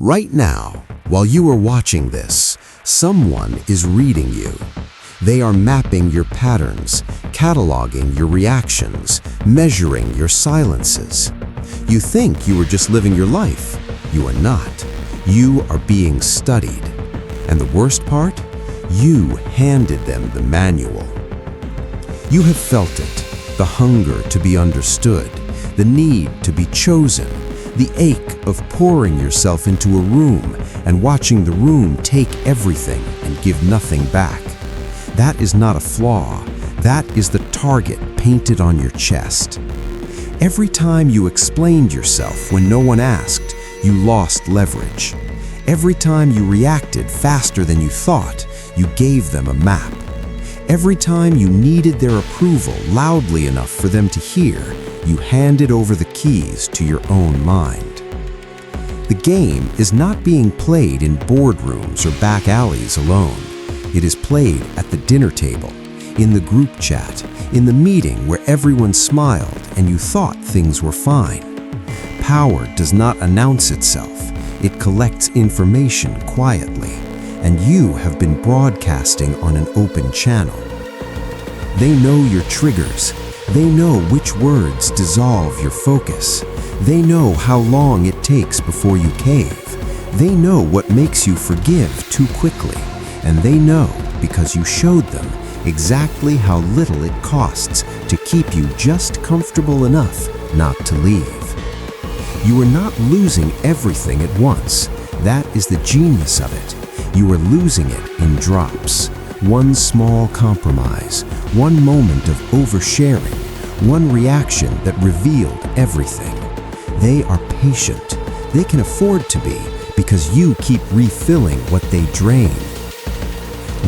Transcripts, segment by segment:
Right now, while you are watching this, someone is reading you. They are mapping your patterns, cataloging your reactions, measuring your silences. You think you are just living your life. You are not. You are being studied. And the worst part? You handed them the manual. You have felt it, the hunger to be understood, the need to be chosen, the ache of pouring yourself into a room and watching the room take everything and give nothing back. That is not a flaw. That is the target painted on your chest. Every time you explained yourself when no one asked, you lost leverage. Every time you reacted faster than you thought, you gave them a map. Every time you needed their approval loudly enough for them to hear, you handed over the keys to your own mind. The game is not being played in boardrooms or back alleys alone. It is played at the dinner table, in the group chat, in the meeting where everyone smiled and you thought things were fine. Power does not announce itself. It collects information quietly, and you have been broadcasting on an open channel. They know your triggers. They know which words dissolve your focus. They know how long it takes before you cave. They know what makes you forgive too quickly. And they know, because you showed them, exactly how little it costs to keep you just comfortable enough not to leave. You are not losing everything at once. That is the genius of it. You are losing it in drops. One small compromise, one moment of oversharing, one reaction that revealed everything. They are patient. They can afford to be because you keep refilling what they drain.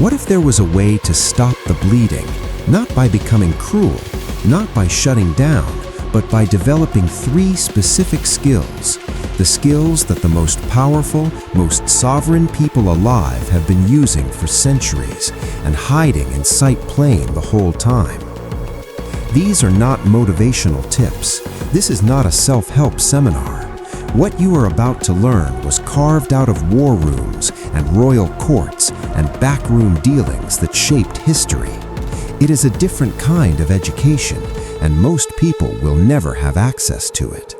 What if there was a way to stop the bleeding, not by becoming cruel, not by shutting down, but by developing 3 specific skills, the skills that the most powerful, most sovereign people alive have been using for centuries and hiding in sight plain the whole time. These are not motivational tips. This is not a self-help seminar. What you are about to learn was carved out of war rooms and royal courts and backroom dealings that shaped history. It is a different kind of education, and most people will never have access to it.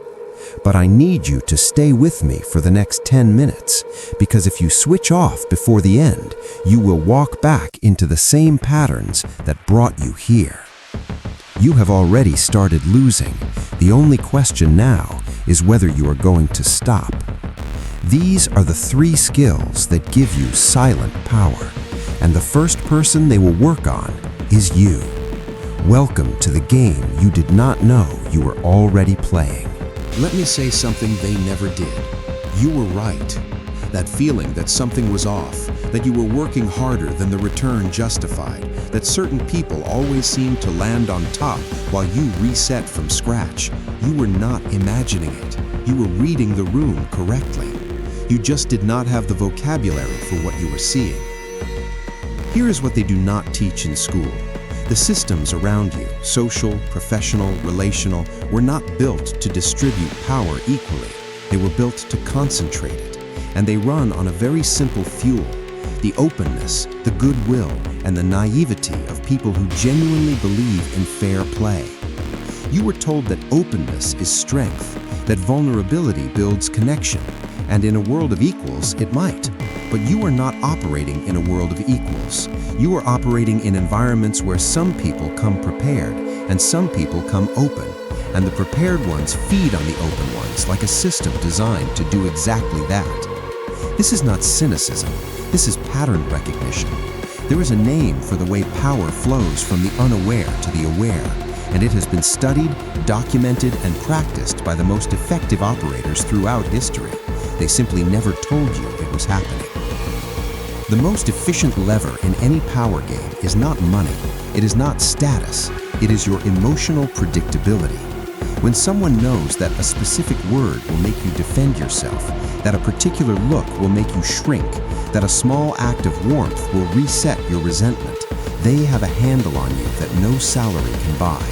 But I need you to stay with me for the next 10 minutes, because if you switch off before the end, you will walk back into the same patterns that brought you here. You have already started losing. The only question now is whether you are going to stop. These are the 3 skills that give you silent power, and the first person they will work on is you. Welcome to the game you did not know you were already playing. Let me say something they never did. You were right. That feeling that something was off, that you were working harder than the return justified, that certain people always seemed to land on top while you reset from scratch. You were not imagining it. You were reading the room correctly. You just did not have the vocabulary for what you were seeing. Here is what they do not teach in school. The systems around you, social, professional, relational, were not built to distribute power equally. They were built to concentrate it. And they run on a very simple fuel: the openness, the goodwill, and the naivety of people who genuinely believe in fair play. You were told that openness is strength, that vulnerability builds connection, and in a world of equals, it might. But you are not operating in a world of equals. You are operating in environments where some people come prepared and some people come open, and the prepared ones feed on the open ones like a system designed to do exactly that. This is not cynicism. This is pattern recognition. There is a name for the way power flows from the unaware to the aware, and it has been studied, documented, and practiced by the most effective operators throughout history. They simply never told you it was happening. The most efficient lever in any power game is not money. It is not status. It is your emotional predictability. When someone knows that a specific word will make you defend yourself, that a particular look will make you shrink, that a small act of warmth will reset your resentment, they have a handle on you that no salary can buy.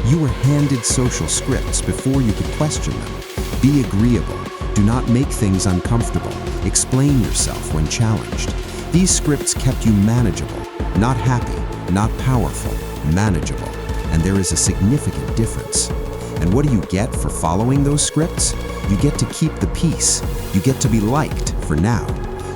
You were handed social scripts before you could question them. Be agreeable. Do not make things uncomfortable. Explain yourself when challenged. These scripts kept you manageable, not happy, not powerful, manageable. And there is a significant difference. And what do you get for following those scripts? You get to keep the peace. You get to be liked for now.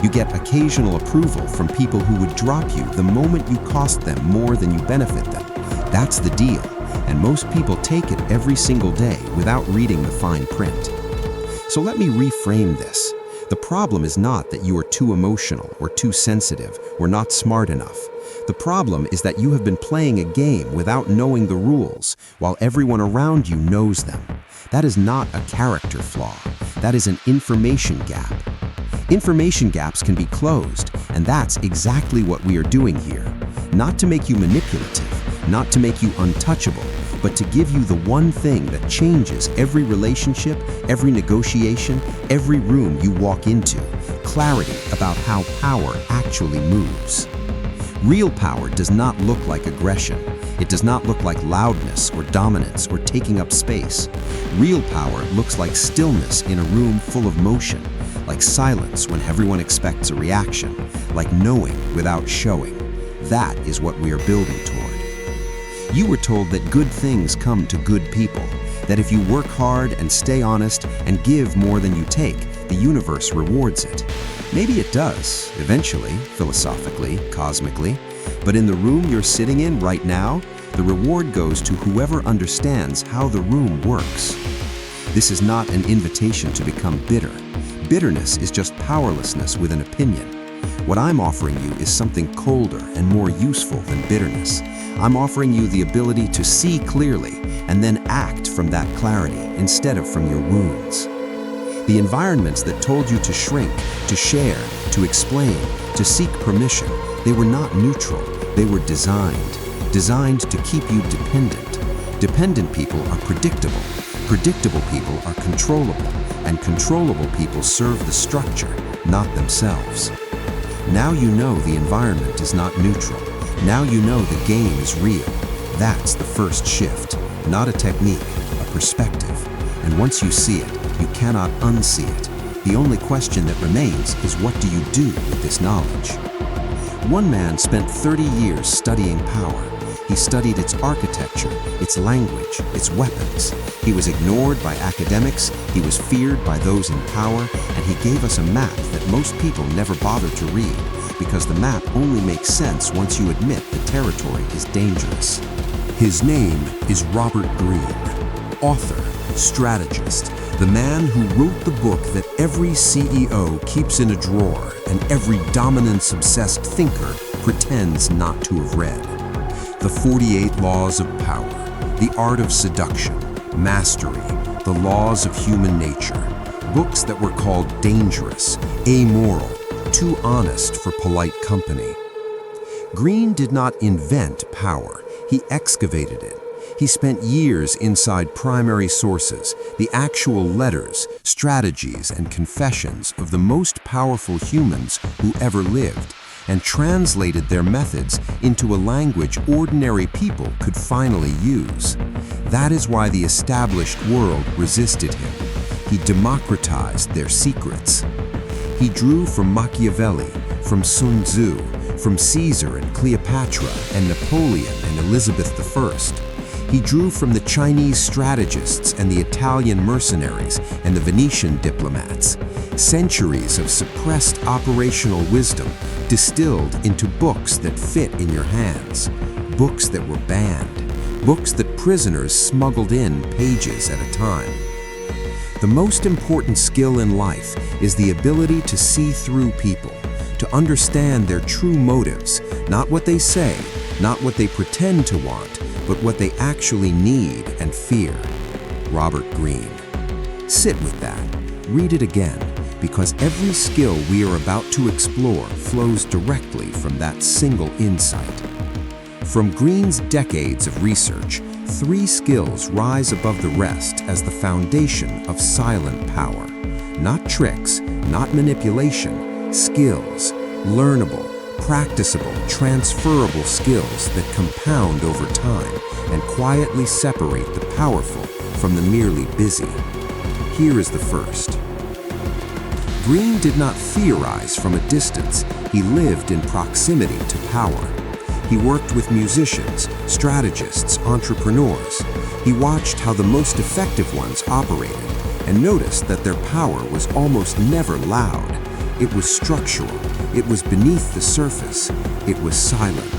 You get occasional approval from people who would drop you the moment you cost them more than you benefit them. That's the deal. And most people take it every single day without reading the fine print. So let me reframe this. The problem is not that you are too emotional or too sensitive or not smart enough. The problem is that you have been playing a game without knowing the rules, while everyone around you knows them. That is not a character flaw. That is an information gap. Information gaps can be closed, and that's exactly what we are doing here. Not to make you manipulative, not to make you untouchable, but to give you the one thing that changes every relationship, every negotiation, every room you walk into. Clarity about how power actually moves. Real power does not look like aggression. It does not look like loudness or dominance or taking up space. Real power looks like stillness in a room full of motion, like silence when everyone expects a reaction, like knowing without showing. That is what we are building toward. You were told that good things come to good people, that if you work hard and stay honest and give more than you take, the universe rewards it. Maybe it does, eventually, philosophically, cosmically, but in the room you're sitting in right now, the reward goes to whoever understands how the room works. This is not an invitation to become bitter. Bitterness is just powerlessness with an opinion. What I'm offering you is something colder and more useful than bitterness. I'm offering you the ability to see clearly and then act from that clarity instead of from your wounds. The environments that told you to shrink, to share, to explain, to seek permission, they were not neutral. They were designed to keep you dependent. Dependent people are predictable. Predictable people are controllable, and controllable people serve the structure, not themselves. Now you know the environment is not neutral. Now you know the game is real. That's the first shift, not a technique, a perspective. And once you see it, you cannot unsee it. The only question that remains is, what do you do with this knowledge? One man spent 30 years studying power. He studied its architecture, its language, its weapons. He was ignored by academics, he was feared by those in power, and he gave us a map that most people never bother to read, because the map only makes sense once you admit the territory is dangerous. His name is Robert Greene, author, strategist, the man who wrote the book that every CEO keeps in a drawer and every dominance-obsessed thinker pretends not to have read. The 48 Laws of Power, The Art of Seduction, Mastery, The Laws of Human Nature, books that were called dangerous, amoral, too honest for polite company. Greene did not invent power, he excavated it. He spent years inside primary sources, the actual letters, strategies, and confessions of the most powerful humans who ever lived, and translated their methods into a language ordinary people could finally use. That is why the established world resisted him. He democratized their secrets. He drew from Machiavelli, from Sun Tzu, from Caesar and Cleopatra and Napoleon and Elizabeth I. He drew from the Chinese strategists and the Italian mercenaries and the Venetian diplomats. Centuries of suppressed operational wisdom distilled into books that fit in your hands, books that were banned, books that prisoners smuggled in pages at a time. The most important skill in life is the ability to see through people, to understand their true motives, not what they say, not what they pretend to want, but what they actually need and fear. Robert Greene. Sit with that. Read it again, because every skill we are about to explore flows directly from that single insight. From Greene's decades of research, 3 skills rise above the rest as the foundation of silent power. Not tricks, not manipulation, skills, learnable, practicable, transferable skills that compound over time and quietly separate the powerful from the merely busy. Here is the first. Greene did not theorize from a distance, he lived in proximity to power. He worked with musicians, strategists, entrepreneurs. He watched how the most effective ones operated and noticed that their power was almost never loud. It was structural, it was beneath the surface, it was silent.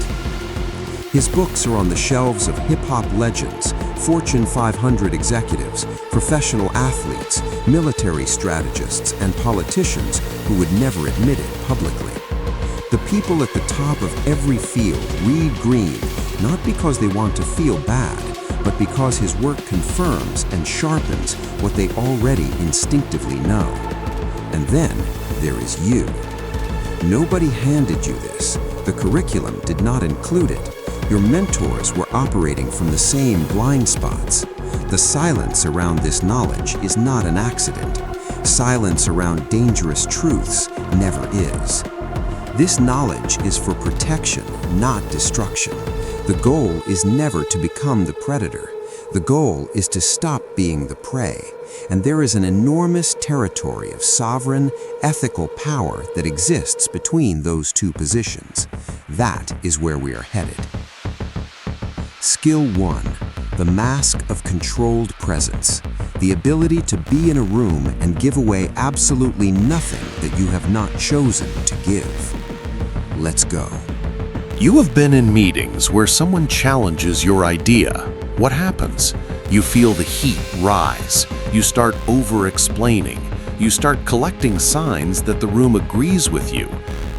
His books are on the shelves of hip-hop legends, Fortune 500 executives, professional athletes, military strategists, and politicians who would never admit it publicly. The people at the top of every field read Greene not because they want to feel bad, but because his work confirms and sharpens what they already instinctively know. And then there is you. Nobody handed you this. The curriculum did not include it. Your mentors were operating from the same blind spots. The silence around this knowledge is not an accident. Silence around dangerous truths never is. This knowledge is for protection, not destruction. The goal is never to become the predator. The goal is to stop being the prey. And there is an enormous territory of sovereign, ethical power that exists between those two positions. That is where we are headed. Skill 1. The mask of controlled presence. The ability to be in a room and give away absolutely nothing that you have not chosen to give. Let's go. You have been in meetings where someone challenges your idea. What happens? You feel the heat rise. You start over-explaining. You start collecting signs that the room agrees with you.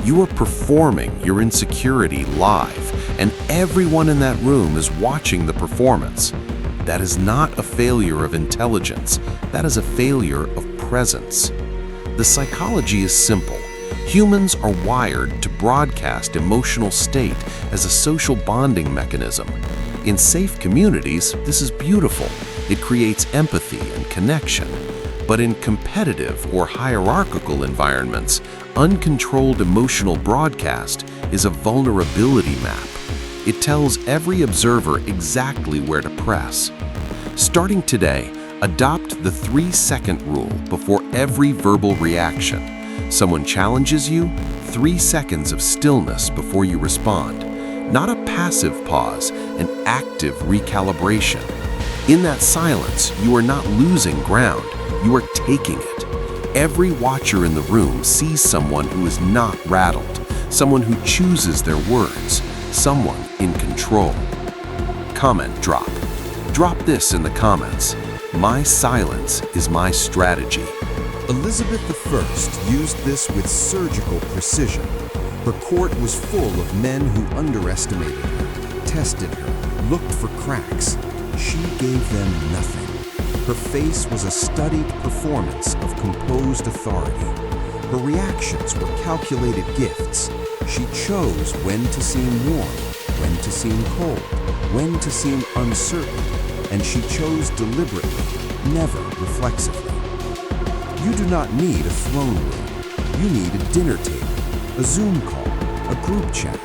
You are performing your insecurity live, and everyone in that room is watching the performance. That is not a failure of intelligence. That is a failure of presence. The psychology is simple. Humans are wired to broadcast emotional state as a social bonding mechanism. In safe communities, this is beautiful. It creates empathy and connection. But in competitive or hierarchical environments, uncontrolled emotional broadcast is a vulnerability map. It tells every observer exactly where to press. Starting today, adopt the 3-second rule before every verbal reaction. Someone challenges you, 3 seconds of stillness before you respond. Not a passive pause, an active recalibration. In that silence, you are not losing ground, you are taking it. Every watcher in the room sees someone who is not rattled, someone who chooses their words, someone in control. Comment drop. Drop this in the comments. My silence is my strategy. Elizabeth I used this with surgical precision. Her court was full of men who underestimated her, tested her, looked for cracks. She gave them nothing. Her face was a studied performance of composed authority. Her reactions were calculated gifts. She chose when to seem warm, when to seem cold, when to seem uncertain, and she chose deliberately, never reflexively. You do not need a throne room. You need a dinner table, a Zoom call, a group chat.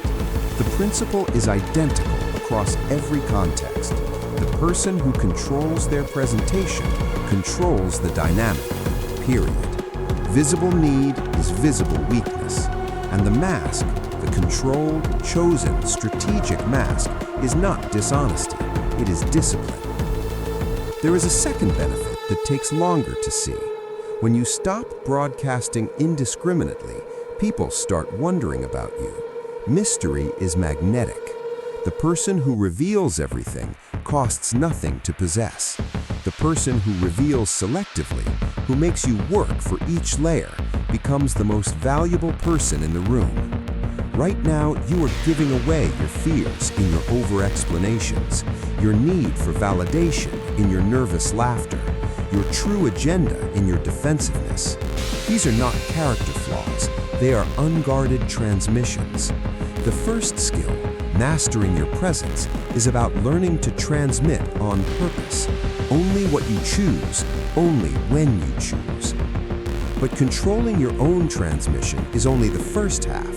The principle is identical across every context. The person who controls their presentation controls the dynamic, period. Visible need is visible weakness. And the mask, the controlled, chosen, strategic mask, is not dishonesty. It is discipline. There is a second benefit that takes longer to see. When you stop broadcasting indiscriminately, people start wondering about you. Mystery is magnetic. The person who reveals everything costs nothing to possess. The person who reveals selectively, who makes you work for each layer, becomes the most valuable person in the room. Right now, you are giving away your fears in your over-explanations, your need for validation in your nervous laughter, your true agenda in your defensiveness. These are not character flaws, they are unguarded transmissions. The first skill, mastering your presence, is about learning to transmit on purpose. Only what you choose, only when you choose. But controlling your own transmission is only the first half.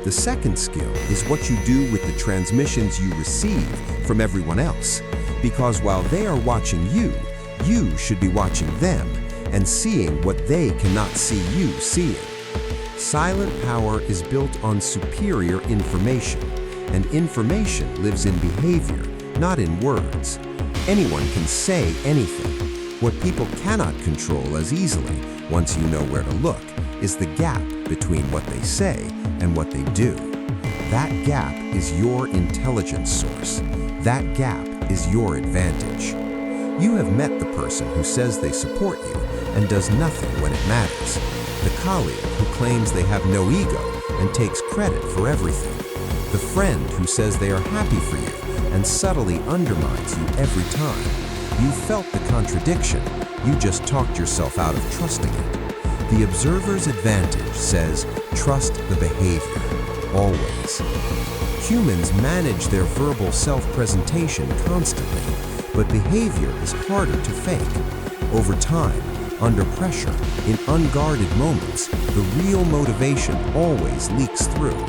The second skill is what you do with the transmissions you receive from everyone else. Because while they are watching you, you should be watching them, and seeing what they cannot see you seeing. Silent power is built on superior information, and information lives in behavior, not in words. Anyone can say anything. What people cannot control as easily, once you know where to look, is the gap between what they say and what they do. That gap is your intelligence source. That gap is your advantage. You have met the person who says they support you and does nothing when it matters. The colleague who claims they have no ego and takes credit for everything. The friend who says they are happy for you and subtly undermines you every time. You felt the contradiction, you just talked yourself out of trusting it. The observer's advantage says, trust the behavior, always. Humans manage their verbal self-presentation constantly, but behavior is harder to fake. Over time, under pressure, in unguarded moments, the real motivation always leaks through.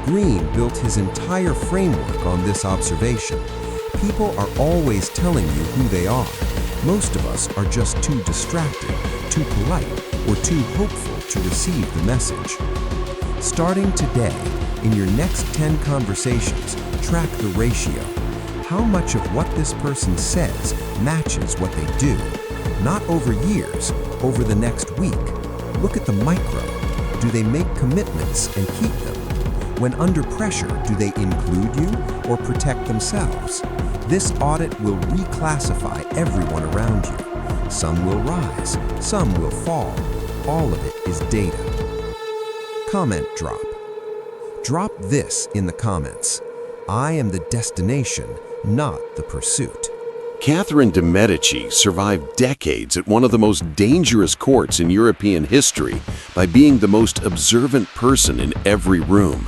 Greene built his entire framework on this observation. People are always telling you who they are. Most of us are just too distracted, too polite, or too hopeful to receive the message. Starting today, in your next 10 conversations, track the ratio. How much of what this person says matches what they do? Not over years, over the next week. Look at the micro. Do they make commitments and keep them? When under pressure, do they include you or protect themselves? This audit will reclassify everyone around you. Some will rise, some will fall. All of it is data. Comment drop. Drop this in the comments. I am the destination, not the pursuit. Catherine de' Medici survived decades at one of the most dangerous courts in European history by being the most observant person in every room.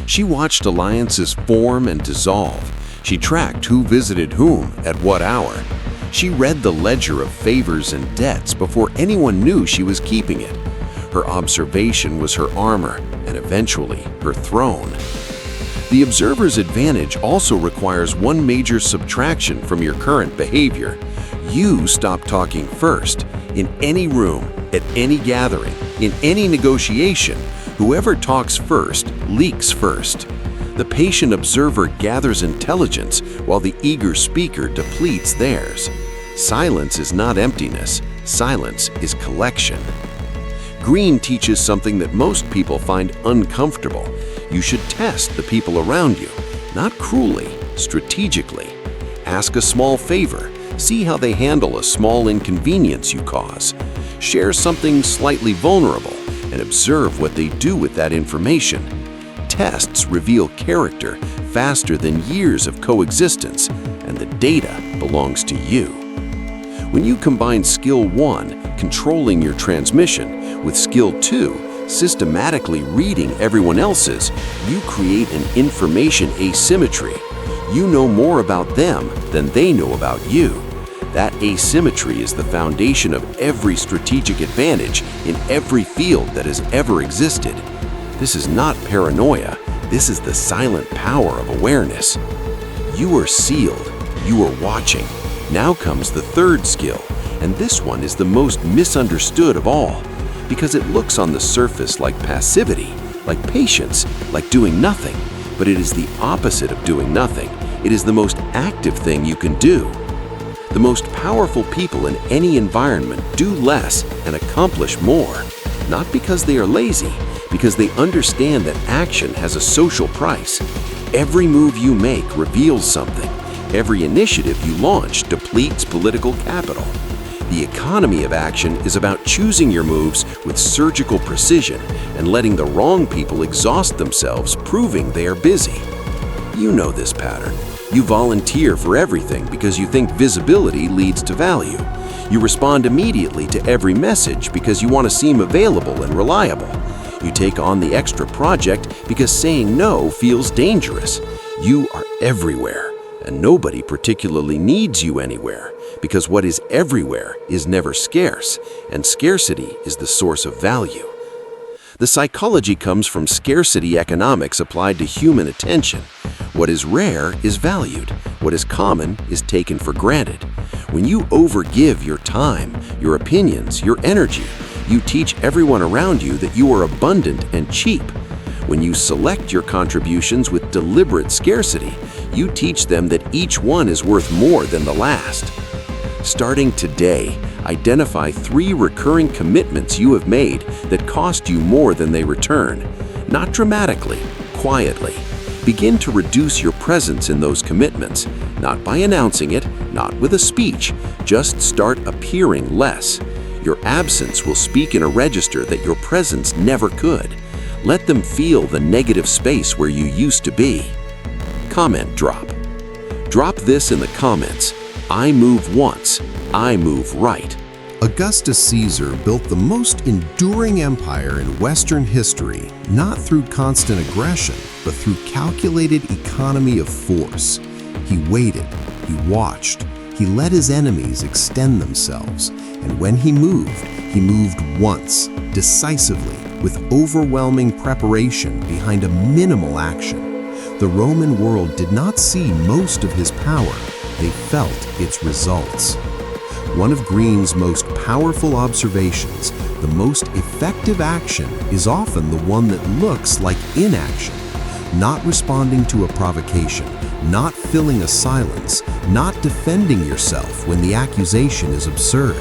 She watched alliances form and dissolve. She tracked who visited whom at what hour. She read the ledger of favors and debts before anyone knew she was keeping it. Her observation was her armor and eventually her throne. The observer's advantage also requires one major subtraction from your current behavior. You stop talking first. In any room, at any gathering, in any negotiation, whoever talks first leaks first. The patient observer gathers intelligence while the eager speaker depletes theirs. Silence is not emptiness. Silence is collection. Greene teaches something that most people find uncomfortable. You should test the people around you, not cruelly, strategically. Ask a small favor. See how they handle a small inconvenience you cause. Share something slightly vulnerable and observe what they do with that information. Tests reveal character faster than years of coexistence, and the data belongs to you. When you combine skill 1, controlling your transmission, with skill 2, systematically reading everyone else's, you create an information asymmetry. You know more about them than they know about you. That asymmetry is the foundation of every strategic advantage in every field that has ever existed. This is not paranoia. This is the silent power of awareness. You are sealed. You are watching. Now comes the third skill, and this one is the most misunderstood of all, because it looks on the surface like passivity, like patience, like doing nothing, but it is the opposite of doing nothing. It is the most active thing you can do. The most powerful people in any environment do less and accomplish more, not because they are lazy, because they understand that action has a social price. Every move you make reveals something. Every initiative you launch depletes political capital. The economy of action is about choosing your moves with surgical precision and letting the wrong people exhaust themselves proving they are busy. You know this pattern. You volunteer for everything because you think visibility leads to value. You respond immediately to every message because you want to seem available and reliable. You take on the extra project because saying no feels dangerous. You are everywhere, and nobody particularly needs you anywhere, because what is everywhere is never scarce, and scarcity is the source of value. The psychology comes from scarcity economics applied to human attention. What is rare is valued. What is common is taken for granted. When you overgive your time, your opinions, your energy, you teach everyone around you that you are abundant and cheap. When you select your contributions with deliberate scarcity, you teach them that each one is worth more than the last. Starting today, identify 3 recurring commitments you have made that cost you more than they return. Not dramatically, quietly. Begin to reduce your presence in those commitments, not by announcing it, not with a speech, just start appearing less. Your absence will speak in a register that your presence never could. Let them feel the negative space where you used to be. Comment drop. Drop this in the comments. I move once, I move right. Augustus Caesar built the most enduring empire in Western history, not through constant aggression, but through calculated economy of force. He waited, he watched, he let his enemies extend themselves, and when he moved once, decisively, with overwhelming preparation behind a minimal action. The Roman world did not see most of his power, they felt its results. One of Greene's most powerful observations, the most effective action is often the one that looks like inaction. Not responding to a provocation, not filling a silence, not defending yourself when the accusation is absurd.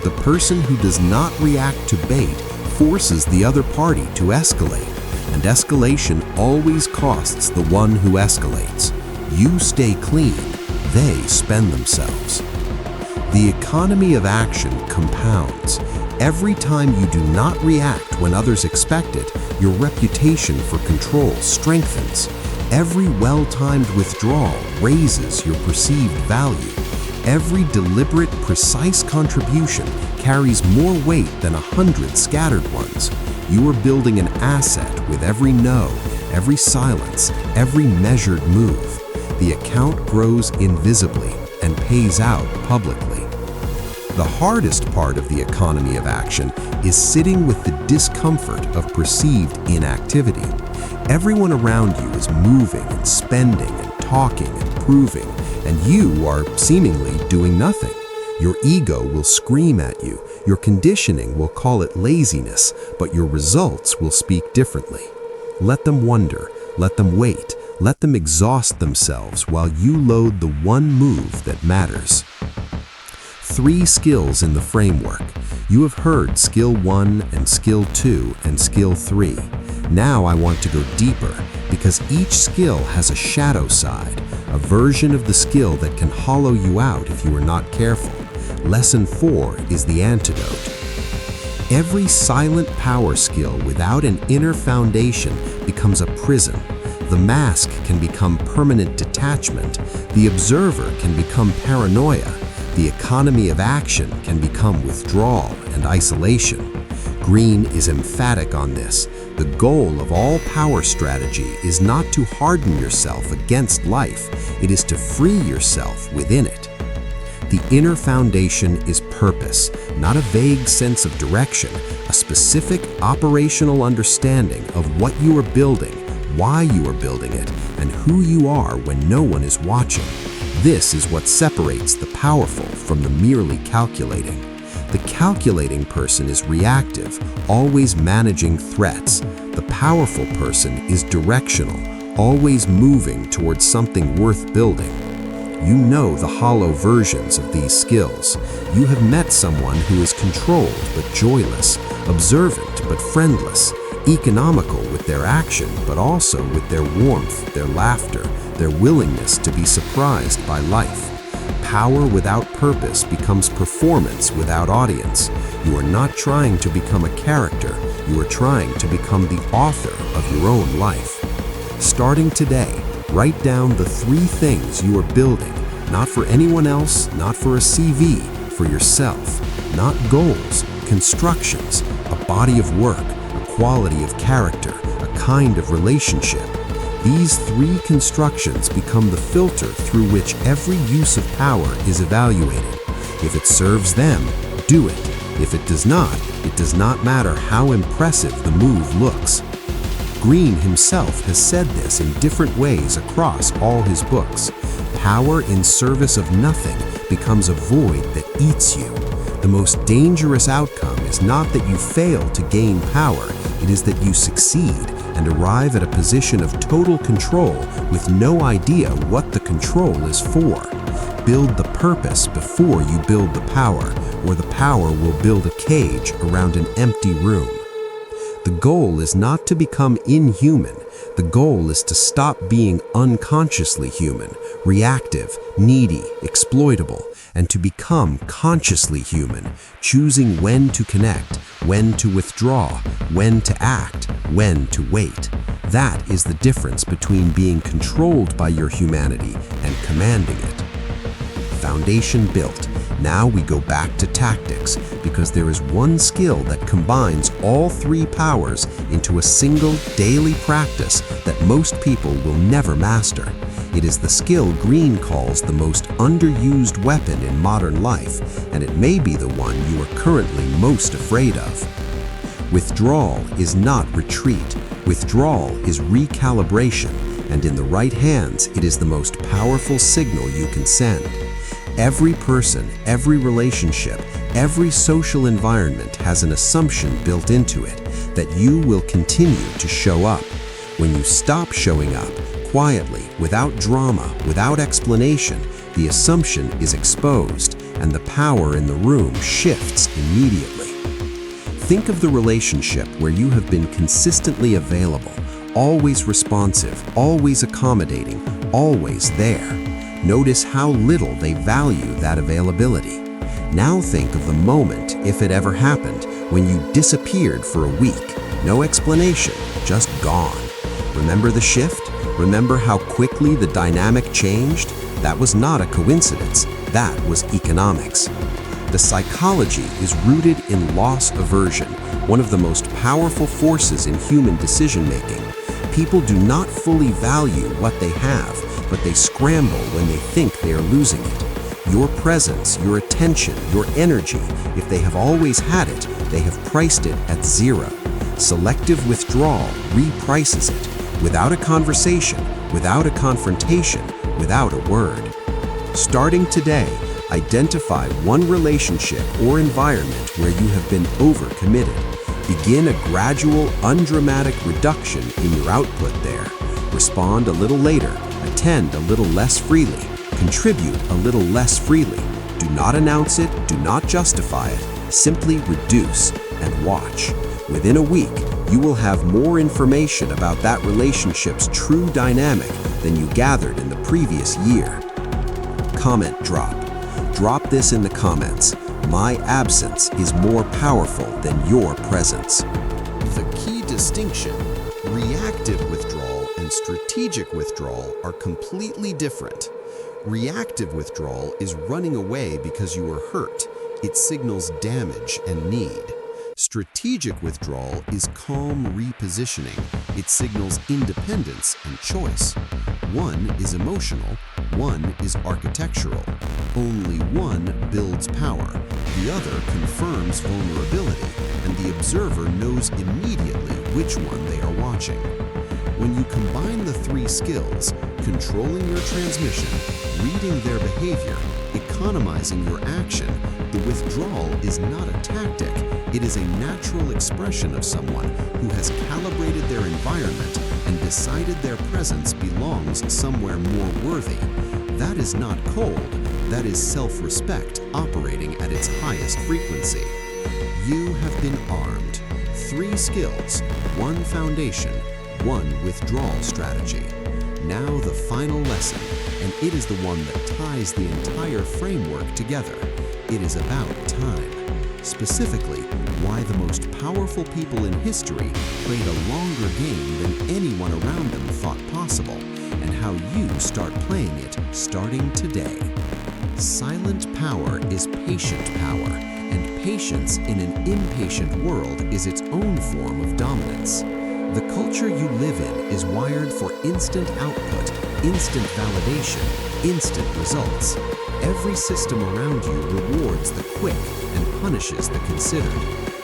The person who does not react to bait forces the other party to escalate, and escalation always costs the one who escalates. You stay clean, they spend themselves. The economy of action compounds. Every time you do not react when others expect it, your reputation for control strengthens. Every well-timed withdrawal raises your perceived value. Every deliberate, precise contribution carries more weight than 100 scattered ones. You are building an asset with every no, every silence, every measured move. The account grows invisibly and pays out publicly. The hardest part of the economy of action is sitting with the discomfort of perceived inactivity. Everyone around you is moving and spending and talking and proving, and you are seemingly doing nothing. Your ego will scream at you, your conditioning will call it laziness, but your results will speak differently. Let them wonder, let them wait, let them exhaust themselves while you load the one move that matters. 3 skills in the framework. You have heard skill 1 and skill 2 and skill 3. Now I want to go deeper because each skill has a shadow side, a version of the skill that can hollow you out if you are not careful. Lesson 4 is the antidote. Every silent power skill without an inner foundation becomes a prison. The mask can become permanent detachment. The observer can become paranoia. The economy of action can become withdrawal and isolation. Greene is emphatic on this. The goal of all power strategy is not to harden yourself against life, it is to free yourself within it. The inner foundation is purpose, not a vague sense of direction, a specific operational understanding of what you are building, why you are building it, and who you are when no one is watching. This is what separates the powerful from the merely calculating. The calculating person is reactive, always managing threats. The powerful person is directional, always moving towards something worth building. You know the hollow versions of these skills. You have met someone who is controlled but joyless, observant but friendless, economical with their action but also with their warmth, their laughter, their willingness to be surprised by life. Power without purpose becomes performance without audience. You are not trying to become a character, you are trying to become the author of your own life. Starting today, write down the 3 things you are building, not for anyone else, not for a CV, for yourself. Not goals, constructions, a body of work, a quality of character, a kind of relationship. These 3 constructions become the filter through which every use of power is evaluated. If it serves them, do it. If it does not matter how impressive the move looks. Greene himself has said this in different ways across all his books. Power in service of nothing becomes a void that eats you. The most dangerous outcome is not that you fail to gain power, it is that you succeed and arrive at a position of total control with no idea what the control is for. Build the purpose before you build the power, or the power will build a cage around an empty room. The goal is not to become inhuman. The goal is to stop being unconsciously human, reactive, needy, exploitable, and to become consciously human, choosing when to connect, when to withdraw, when to act, when to wait. That is the difference between being controlled by your humanity and commanding it. Foundation built. Now we go back to tactics, because there is one skill that combines all three powers into a single daily practice that most people will never master. It is the skill Greene calls the most underused weapon in modern life, and it may be the one you are currently most afraid of. Withdrawal is not retreat. Withdrawal is recalibration, and in the right hands, it is the most powerful signal you can send. Every person, every relationship, every social environment has an assumption built into it that you will continue to show up. When you stop showing up, quietly, without drama, without explanation, the assumption is exposed and the power in the room shifts immediately. Think of the relationship where you have been consistently available, always responsive, always accommodating, always there. Notice how little they value that availability. Now think of the moment, if it ever happened, when you disappeared for a week. No explanation, just gone. Remember the shift? Remember how quickly the dynamic changed? That was not a coincidence. That was economics. The psychology is rooted in loss aversion, one of the most powerful forces in human decision-making. People do not fully value what they have, but they scramble when they think they are losing it. Your presence, your attention, your energy, if they have always had it, they have priced it at zero. Selective withdrawal reprices it, without a conversation, without a confrontation, without a word. Starting today, identify one relationship or environment where you have been overcommitted. Begin a gradual, undramatic reduction in your output there. Respond a little later, attend a little less freely, contribute a little less freely. Do not announce it, do not justify it, simply reduce and watch. Within a week, you will have more information about that relationship's true dynamic than you gathered in the previous year. Comment drop. Drop this in the comments. My absence is more powerful than your presence. The key distinction: reactive withdrawal and strategic withdrawal are completely different. Reactive withdrawal is running away because you are hurt. It signals damage and need. Strategic withdrawal is calm repositioning. It signals independence and choice. One is emotional, one is architectural. Only one builds power. The other confirms vulnerability, and the observer knows immediately which one they are watching. When you combine the three skills, controlling your transmission, reading their behavior, economizing your action, the withdrawal is not a tactic. It is a natural expression of someone who has calibrated their environment and decided their presence belongs somewhere more worthy. That is not cold. That is self-respect operating at its highest frequency. You have been armed. 3 skills, 1 foundation, 1 withdrawal strategy. Now the final lesson, and it is the one that ties the entire framework together. It is about time. Specifically, why the most powerful people in history played a longer game than anyone around them thought possible, and how you start playing it starting today. Silent power is patient power, and patience in an impatient world is its own form of dominance. The culture you live in is wired for instant output, instant validation, instant results. Every system around you rewards the quick and punishes the considered.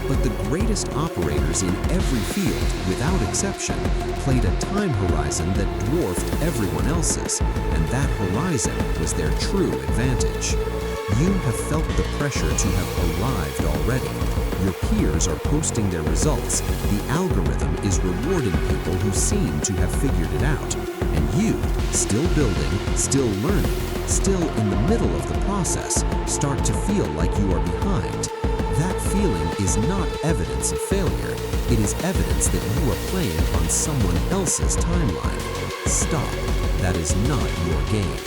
But the greatest operators in every field, without exception, played a time horizon that dwarfed everyone else's, and that horizon was their true advantage. You have felt the pressure to have arrived already. Your peers are posting their results. The algorithm is rewarding people who seem to have figured it out. And you, still building, still learning, still in the middle of the process, start to feel like you are behind. That feeling is not evidence of failure. It is evidence that you are playing on someone else's timeline. Stop. That is not your game.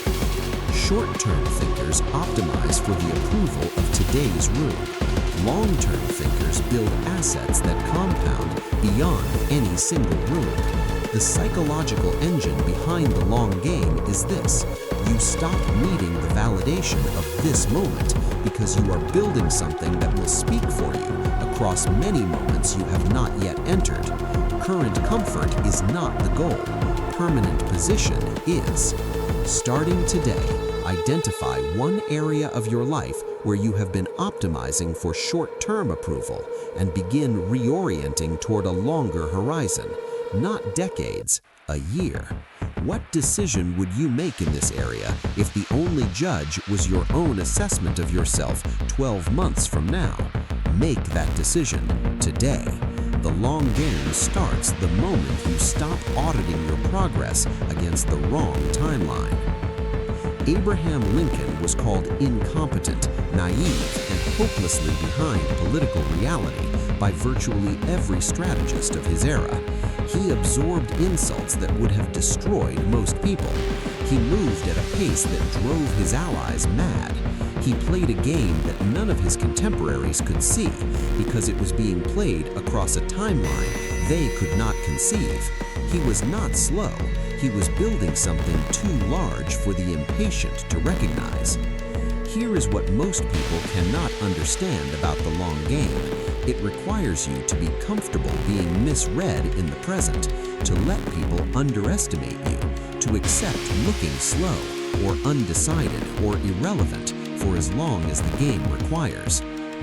Short-term thinkers optimize for the approval of today's room. Long-term thinkers build assets that compound beyond any single room. The psychological engine behind the long game is this. You stop needing the validation of this moment because you are building something that will speak for you across many moments you have not yet entered. Current comfort is not the goal. Permanent position is. Starting today, identify one area of your life where you have been optimizing for short-term approval and begin reorienting toward a longer horizon, not decades, a year. What decision would you make in this area if the only judge was your own assessment of yourself 12 months from now? Make that decision today. The long game starts the moment you stop auditing your progress against the wrong timeline. Abraham Lincoln was called incompetent, naive, and hopelessly behind political reality by virtually every strategist of his era. He absorbed insults that would have destroyed most people. He moved at a pace that drove his allies mad. He played a game that none of his contemporaries could see because it was being played across a timeline they could not conceive. He was not slow. He was building something too large for the impatient to recognize. Here is what most people cannot understand about the long game. It requires you to be comfortable being misread in the present, to let people underestimate you, to accept looking slow or undecided or irrelevant for as long as the game requires.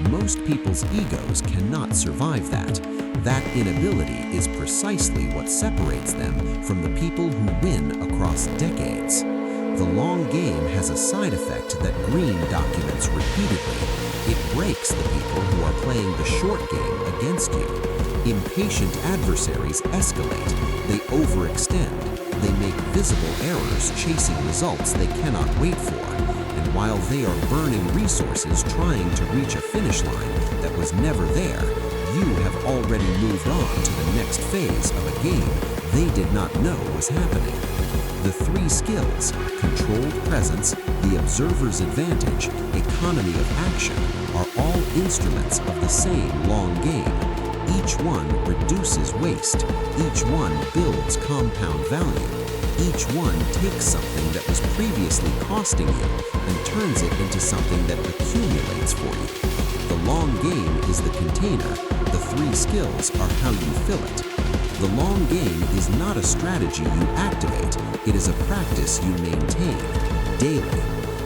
Most people's egos cannot survive that. That inability is precisely what separates them from the people who win across decades. The long game has a side effect that Greene documents repeatedly. It breaks the people who are playing the short game against you. Impatient adversaries escalate, they overextend, they make visible errors chasing results they cannot wait for. And while they are burning resources trying to reach a finish line that was never there, you have already moved on to the next phase of a game they did not know was happening. The three skills, controlled presence, the observer's advantage, economy of action, are all instruments of the same long game. Each one reduces waste. Each one builds compound value. Each one takes something that was previously costing you and turns it into something that accumulates for you. The long game is the container. The three skills are how you fill it. The long game is not a strategy you activate, it is a practice you maintain, daily.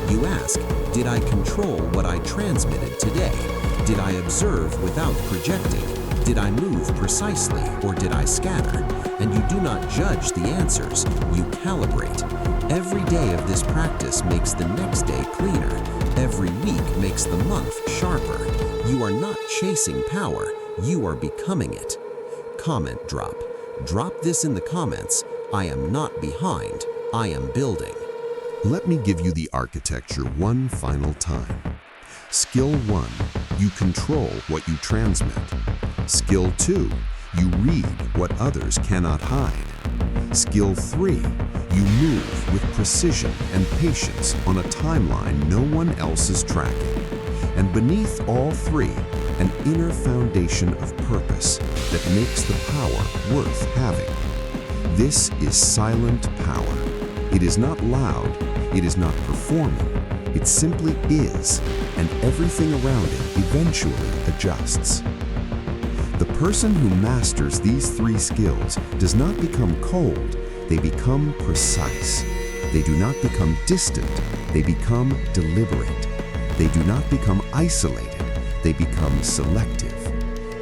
You ask, did I control what I transmitted today? Did I observe without projecting? Did I move precisely or did I scatter? And you do not judge the answers, you calibrate. Every day of this practice makes the next day cleaner. Every week makes the month sharper. You are not chasing power, you are becoming it. Comment drop. Drop this in the comments. I am not behind, I am building. Let me give you the architecture one final time. Skill 1, you control what you transmit. Skill 2, you read what others cannot hide. Skill 3, you move with precision and patience on a timeline no one else is tracking. And beneath all three, an inner foundation of purpose that makes the power worth having. This is silent power. It is not loud, it is not performing, it simply is, and everything around it eventually adjusts. The person who masters these three skills does not become cold, they become precise. They do not become distant, they become deliberate. They do not become isolated, they become selective.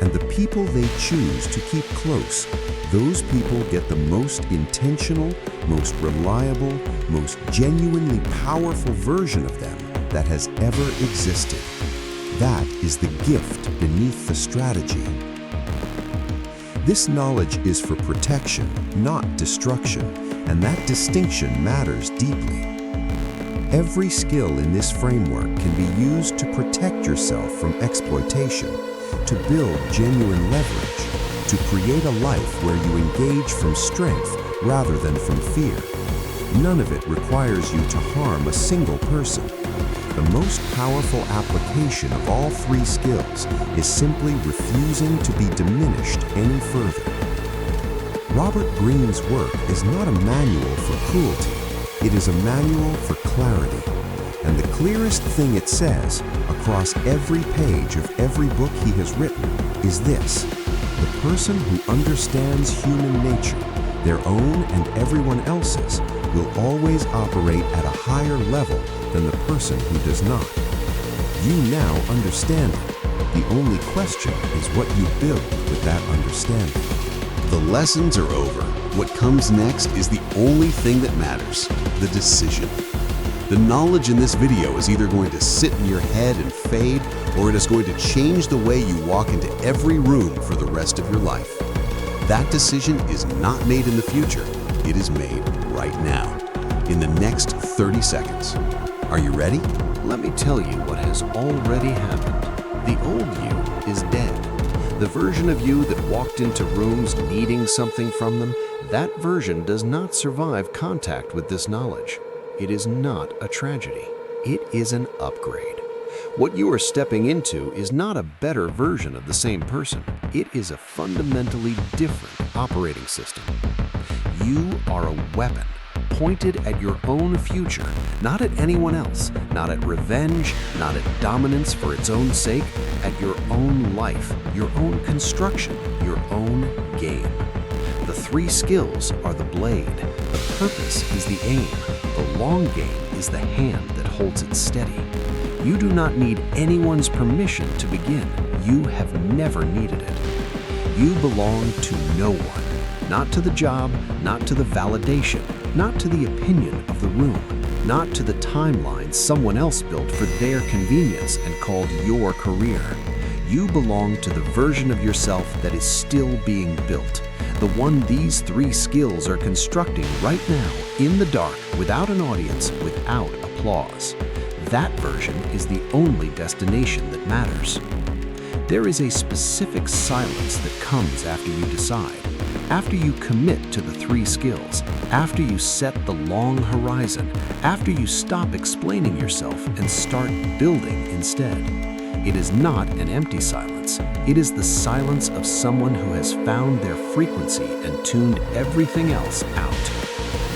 And the people they choose to keep close, those people get the most intentional, most reliable, most genuinely powerful version of them that has ever existed. That is the gift beneath the strategy. This knowledge is for protection, not destruction, and that distinction matters deeply. Every skill in this framework can be used to protect yourself from exploitation, to build genuine leverage, to create a life where you engage from strength rather than from fear. None of it requires you to harm a single person. The most powerful application of all three skills is simply refusing to be diminished any further. Robert Greene's work is not a manual for cruelty. It is a manual for clarity. And the clearest thing it says, across every page of every book he has written, is this: the person who understands human nature, their own and everyone else's, will always operate at a higher level than the person who does not. You now understand it. The only question is what you build with that understanding. The lessons are over. What comes next is the only thing that matters, the decision. The knowledge in this video is either going to sit in your head and fade, or it is going to change the way you walk into every room for the rest of your life. That decision is not made in the future. It is made right now, in the next 30 seconds. Are you ready? Let me tell you what has already happened. The old you is dead. The version of you that walked into rooms needing something from them, that version does not survive contact with this knowledge. It is not a tragedy. It is an upgrade. What you are stepping into is not a better version of the same person. It is a fundamentally different operating system. You are a weapon pointed at your own future, not at anyone else, not at revenge, not at dominance for its own sake, at your own life, your own construction, your own game. The three skills are the blade, the purpose is the aim, the long game is the hand that holds it steady. You do not need anyone's permission to begin. You have never needed it. You belong to no one, not to the job, not to the validation, not to the opinion of the room, not to the timeline someone else built for their convenience and called your career. You belong to the version of yourself that is still being built, the one these three skills are constructing right now, in the dark, without an audience, without applause. That version is the only destination that matters. There is a specific silence that comes after you decide, after you commit to the three skills, after you set the long horizon, after you stop explaining yourself and start building instead. It is not an empty silence. It is the silence of someone who has found their frequency and tuned everything else out.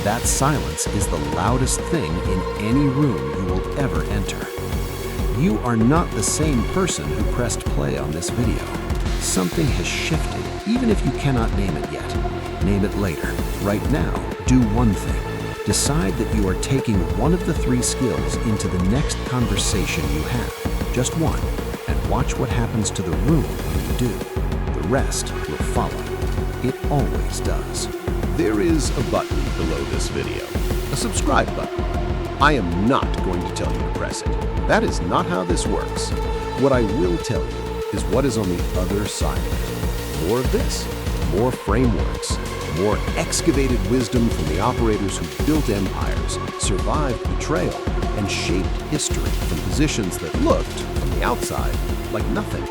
That silence is the loudest thing in any room you will ever enter. You are not the same person who pressed play on this video. Something has shifted, even if you cannot name it yet. Name it later. Right now, do one thing. Decide that you are taking one of the three skills into the next conversation you have. Just one. And watch what happens to the room when you do. The rest will follow. It always does. There is a button below this video, a subscribe button. I am not going to tell you to press it. That is not how this works. What I will tell you is what is on the other side of it. More of this, more frameworks, more excavated wisdom from the operators who built empires, survived betrayal, and shaped history from positions that looked, from the outside, like nothing.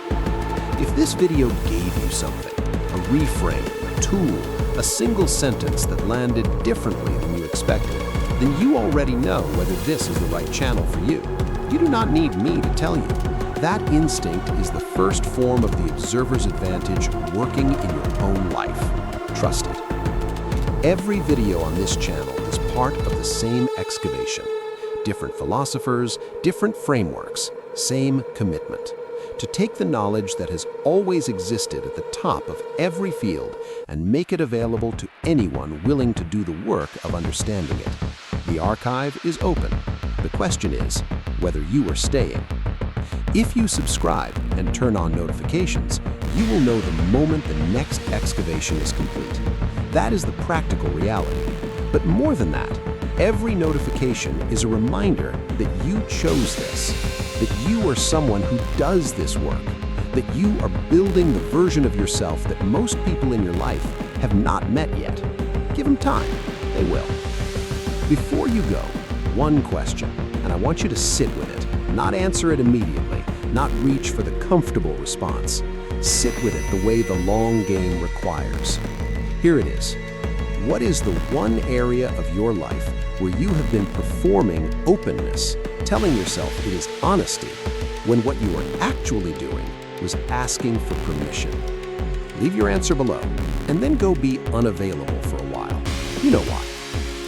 If this video gave you something, a reframe, a tool, a single sentence that landed differently than you expected, then you already know whether this is the right channel for you. You do not need me to tell you. That instinct is the first form of the observer's advantage working in your own life. Trust it. Every video on this channel is part of the same excavation. Different philosophers, different frameworks, same commitment. To take the knowledge that has always existed at the top of every field and make it available to anyone willing to do the work of understanding it. The archive is open. The question is whether you are staying. If you subscribe and turn on notifications, you will know the moment the next excavation is complete. That is the practical reality. But more than that, every notification is a reminder that you chose this. that you are someone who does this work, that you are building the version of yourself that most people in your life have not met yet. Give them time, they will. Before you go, one question, and I want you to sit with it, not answer it immediately, not reach for the comfortable response. Sit with it the way the long game requires. Here it is. What is the one area of your life where you have been performing openness, telling yourself it is honesty, when what you are actually doing was asking for permission? Leave your answer below, and then go be unavailable for a while. You know why.